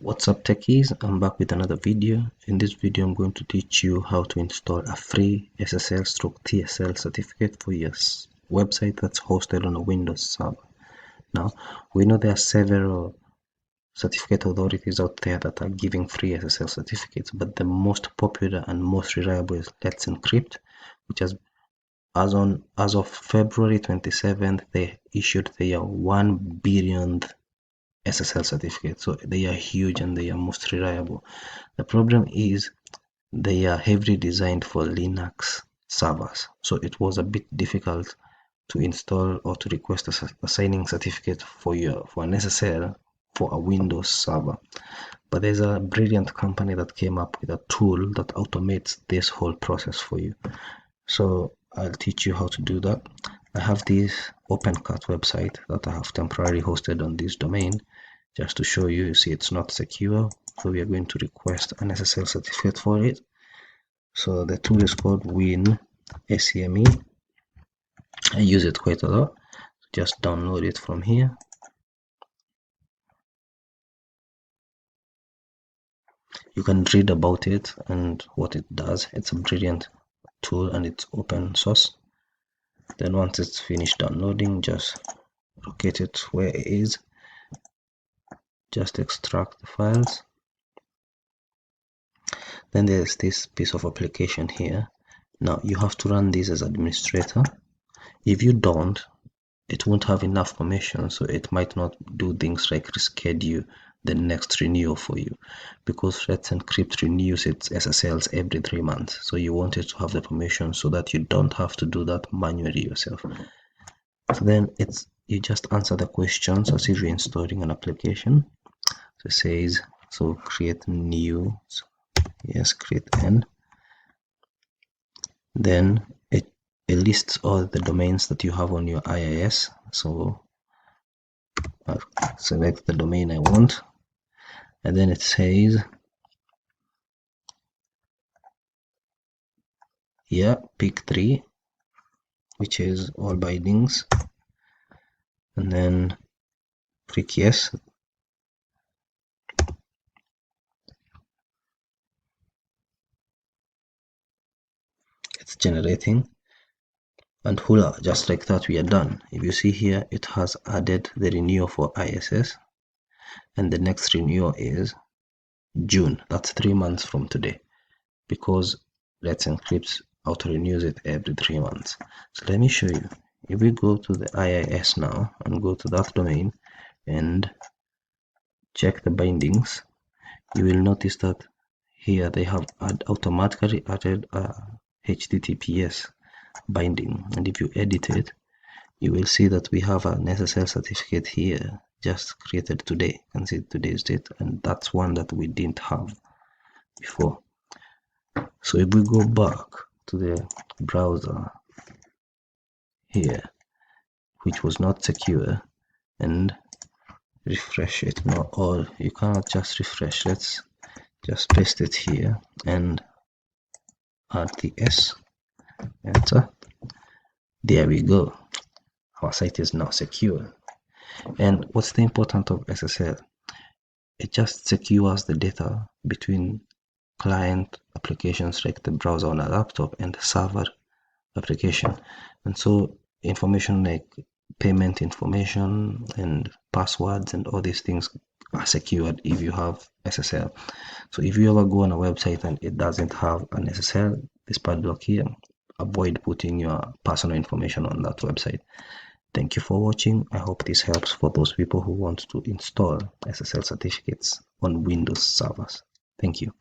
What's up techies, I'm back with another video. In this video I'm going to teach you how to install a free SSL/TSL certificate for your website that's hosted on a Windows server. Now we know there are several certificate authorities out there that are giving free SSL certificates, but the most popular and most reliable is Let's Encrypt, which has as of February 27th they issued their 1 billionth SSL certificate. So they are huge and they are most reliable. The problem is they are heavily designed for Linux servers, so it was a bit difficult to install or to request a signing certificate for an SSL for a Windows server. But there's a brilliant company that came up with a tool that automates this whole process for you. So I'll teach you how to do that. I have this OpenCat website that I have temporarily hosted on this domain just to show you. You see it's not secure, so we are going to request an SSL certificate for it. So the tool is called WinSCME. I use it quite a lot. Just download it from here. You can read about it and what it does. It's a brilliant tool and it's open source. Then once it's finished downloading, just locate it where it is. Just extract the files. Then there's this piece of application here. Now you have to run this as administrator. If you don't, it won't have enough permission, so it might not do things like reschedule the next renewal for you, because Let's Encrypt renews its SSLs every 3 months. So you want it to have the permission so that you don't have to do that manually yourself. So then you just answer the questions as if you're installing an application. So it says, so create new, yes, create n. Then it lists all the domains that you have on your IIS. So I'll select the domain I want, and then it says, yeah, pick 3, which is all bindings, and then click yes. It's generating, and hula, just like that we are done. If you see here, it has added the renewal for ISS, and the next renewal is June. That's 3 months from today, because Let's Encrypt auto renews it every 3 months. So let me show you. If we go to the IIS now and go to that domain and check the bindings, you will notice that here they have automatically added a HTTPS binding, and if you edit it, you will see that we have an SSL certificate here just created today. You can see today's date, and that's one that we didn't have before. So if we go back to the browser here, which was not secure, and refresh it, no, or you cannot just refresh, let's just paste it here and add the S, enter. There we go, our site is now secure. And what's the importance of SSL? It just secures the data between client applications like the browser on a laptop and the server application. And so information like payment information and passwords and all these things are secured if you have SSL. So if you ever go on a website and it doesn't have an SSL, this padlock here, avoid putting your personal information on that website. Thank you for watching. I hope this helps for those people who want to install SSL certificates on Windows servers. Thank you.